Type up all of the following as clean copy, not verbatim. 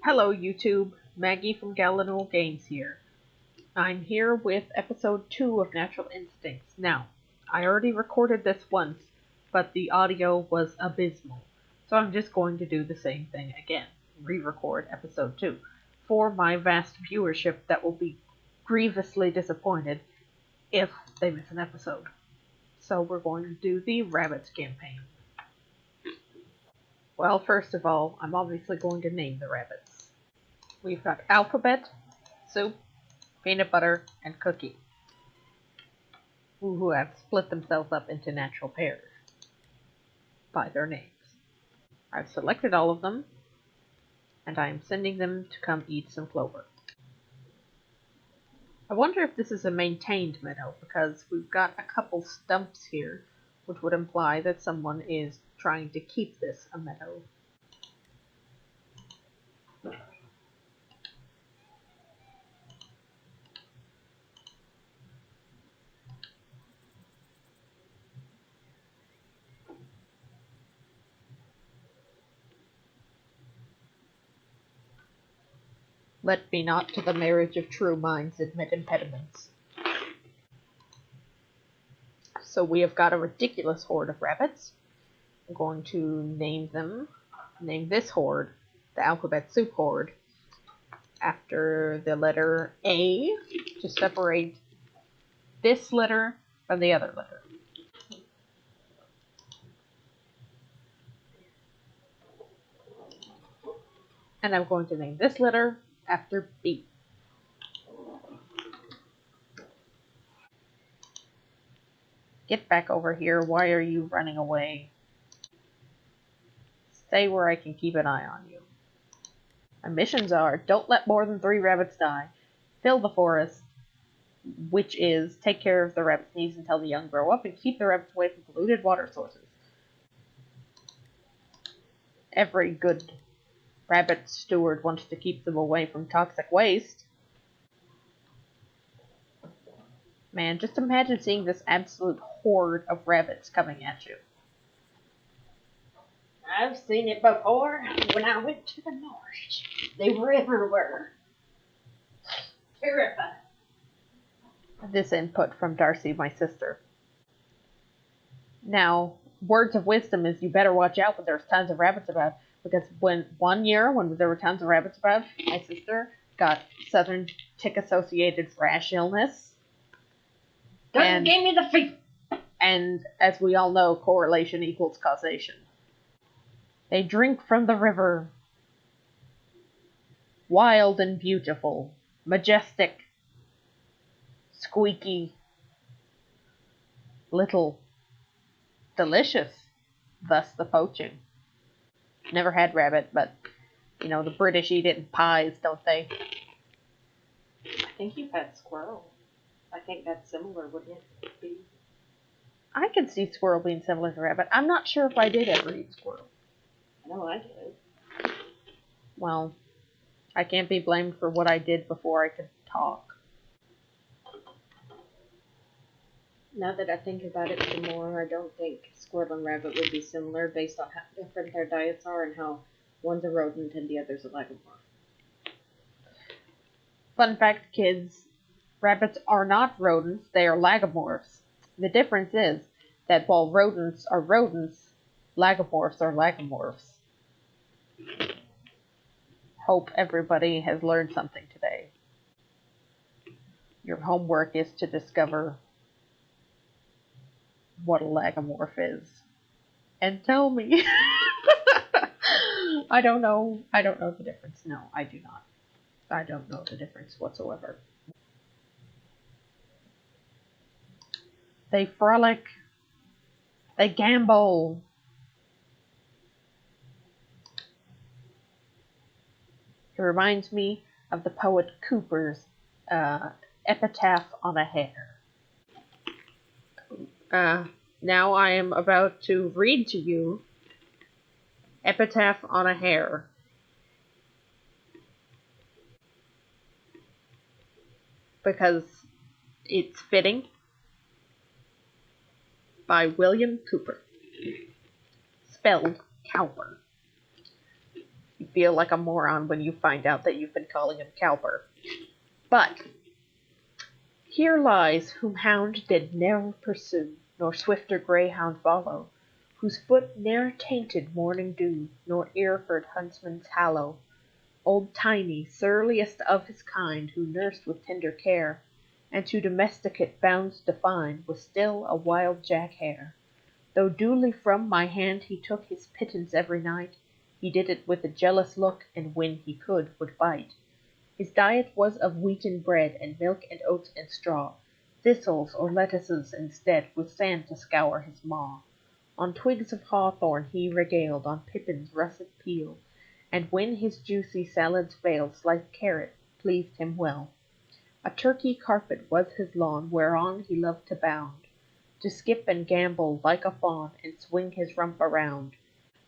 Hello YouTube, Maggie from Gallinal Games here. I'm here with episode 2 of Natural Instincts. Now, I already recorded this once, but the audio was abysmal, so I'm just going to do the same thing again, re-record episode 2, for my vast viewership that will be grievously disappointed if they miss an episode. So we're going to do the Rabbits campaign. Well, first of all, I'm obviously going to name the rabbits. We've got Alphabet, Soup, Peanut Butter, and Cookie, who have split themselves up into natural pairs by their names. I've selected all of them, and I am sending them to come eat some clover. I wonder if this is a maintained meadow, because we've got a couple stumps here, which would imply that someone is trying to keep this a meadow. Let me not to the marriage of true minds admit impediments. So we have got a ridiculous horde of rabbits. I'm going to name this horde the Alphabet Soup Horde, after the letter A to separate this letter from the other letter. And I'm going to name this letter after B. Get back over here. Why are you running away? Stay where I can keep an eye on you. My missions are: don't let more than 3 rabbits die, fill the forest, which is take care of the rabbits' needs until the young grow up, and keep the rabbits away from polluted water sources. Every good rabbit steward wants to keep them away from toxic waste. Man, just imagine seeing this absolute horde of rabbits coming at you. I've seen it before when I went to the north. They were everywhere. Terrifying. This input from Darcy, my sister. Now, words of wisdom is you better watch out when there's tons of rabbits about, because one year when there were tons of rabbits about, my sister got Southern Tick-associated rash illness. Done gave me the fever. And as we all know, correlation equals causation. They drink from the river. Wild and beautiful. Majestic. Squeaky. Little. Delicious. Thus the poaching. Never had rabbit, but, the British eat it in pies, don't they? I think you've had squirrel. I think that's similar, wouldn't it be? I can see squirrel being similar to rabbit. I'm not sure if I did ever eat squirrel. I know I did. Well, I can't be blamed for what I did before I could talk. Now that I think about it some more, I don't think squirrel and rabbit would be similar based on how different their diets are and how one's a rodent and the other's a lagomorph. Fun fact, kids. Rabbits are not rodents, they are lagomorphs. The difference is that while rodents are rodents, lagomorphs are lagomorphs. Hope everybody has learned something today. Your homework is to discover what a lagomorph is. And tell me. I don't know the difference. No, I do not. I don't know the difference whatsoever. They frolic. They gamble. It reminds me of the poet Cowper's Epitaph on a Hare. Now I am about to read to you Epitaph on a Hare. Because it's fitting. By William Cowper. Spelled Cowper. feel like a moron when you find out that you've been calling him Cowper. But here lies whom hound did ne'er pursue, nor swifter greyhound follow, whose foot ne'er tainted morning dew, nor ear heard huntsman's hallo. Old Tiny, surliest of his kind, who nursed with tender care, and to domesticate bounds defined, was still a wild Jack Hare. Though duly from my hand he took his pittance every night, he did it with a jealous look, and when he could would bite. His diet was of wheaten bread, and milk and oats and straw, thistles or lettuces instead, with sand to scour his maw. On twigs of hawthorn he regaled, on pippins russet peel, and when his juicy salads failed, sliced carrot pleased him well. A turkey carpet was his lawn, whereon he loved to bound, to skip and gambol like a fawn, and swing his rump around.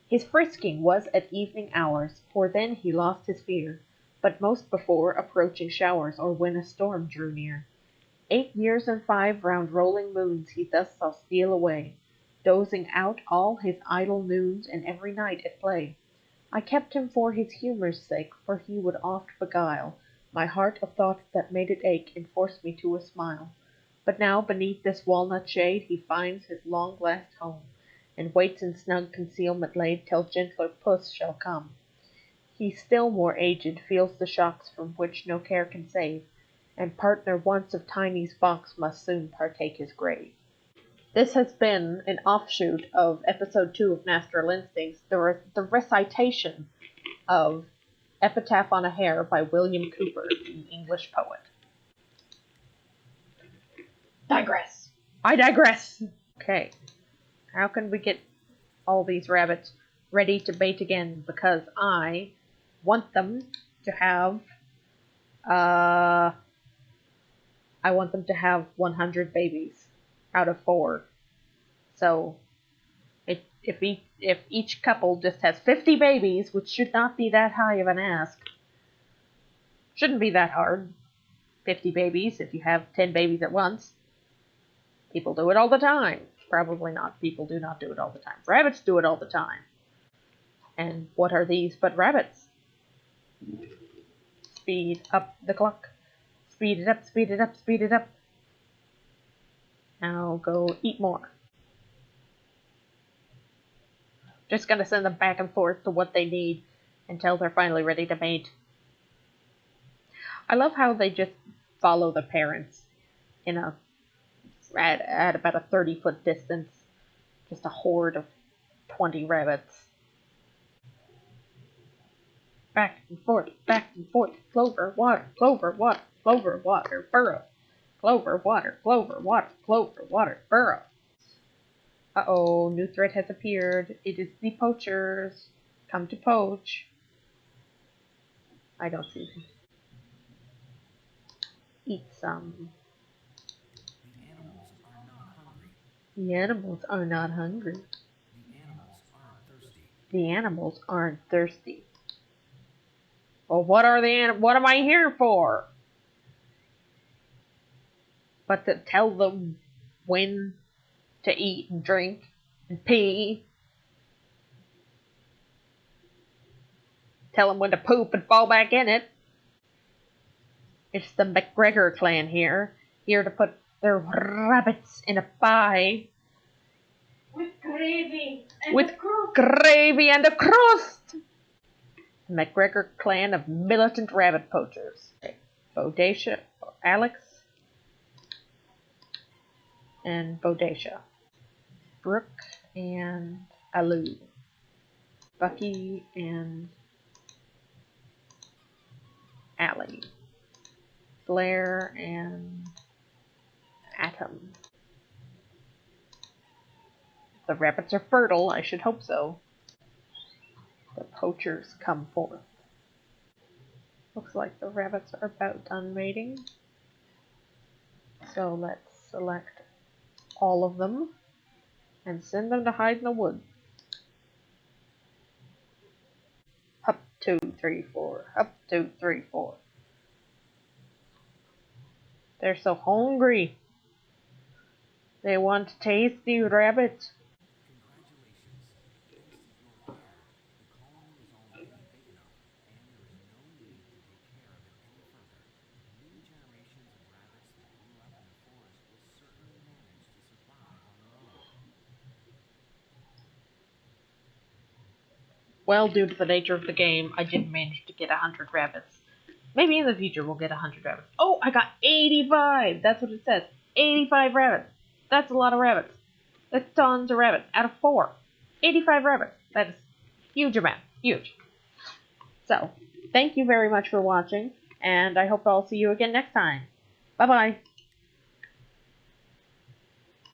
His frisking was at evening hours, for then he lost his fear, but most before approaching showers, or when a storm drew near. 8 years and 5 round rolling moons he thus saw steal away, dozing out all his idle noons, and every night at play. I kept him for his humour's sake, for he would oft beguile my heart of thoughts that made it ache, and force me to a smile. But now beneath this walnut shade he finds his long last home, and waits in snug concealment laid till gentler puss shall come. He still more aged feels the shocks from which no care can save, and partner once of Tiny's box must soon partake his grave. This has been an offshoot of episode 2 of Natural Instincts, the recitation of Epitaph on a Hare by William Cowper, the English poet. I digress. Okay. How can we get all these rabbits ready to bait again? Because I want them to have, I want them to have 100 babies out of 4. So, if each couple just has 50 babies, which should not be that high of an ask, shouldn't be that hard. 50 babies, if you have 10 babies at once. People do it all the time. Probably not. People do not do it all the time. Rabbits do it all the time. And what are these but rabbits? Speed up the clock. Speed it up, speed it up, speed it up. Now go eat more. Just gonna send them back and forth to what they need until they're finally ready to mate. I love how they just follow the parents at about a 30-foot distance. Just a horde of 20 rabbits. Back and forth, clover, water, burrow. Clover, water, burrow. Uh-oh, new threat has appeared. It is the poachers. Come to poach. I don't see them. Eat some. The animals are not hungry. The animals aren't thirsty. Well, what am I here for? But to tell them when to eat and drink and pee. Tell them when to poop and fall back in it. It's the McGregor clan here to put their rabbits in a pie. With gravy and a crust. The McGregor clan of militant rabbit poachers. Bodacia, Alex, and Bodacia. Brooke and Alou. Bucky and Allie. Blair and Atom. The rabbits are fertile, I should hope so. The poachers come forth. Looks like the rabbits are about done mating. So let's select all of them and send them to hide in the woods. Up, 2, 3, 4. Up, 2, 3, 4. They're so hungry. They want to taste the rabbit. well, due to the nature of the game, I didn't manage to get 100 rabbits. Maybe in the future we'll get 100 rabbits. Oh, I got 85! That's what it says. 85 rabbits. That's a lot of rabbits. That's tons of rabbits out of 4. 85 rabbits. That is huge amount. Huge. So, thank you very much for watching, and I hope I'll see you again next time. Bye-bye.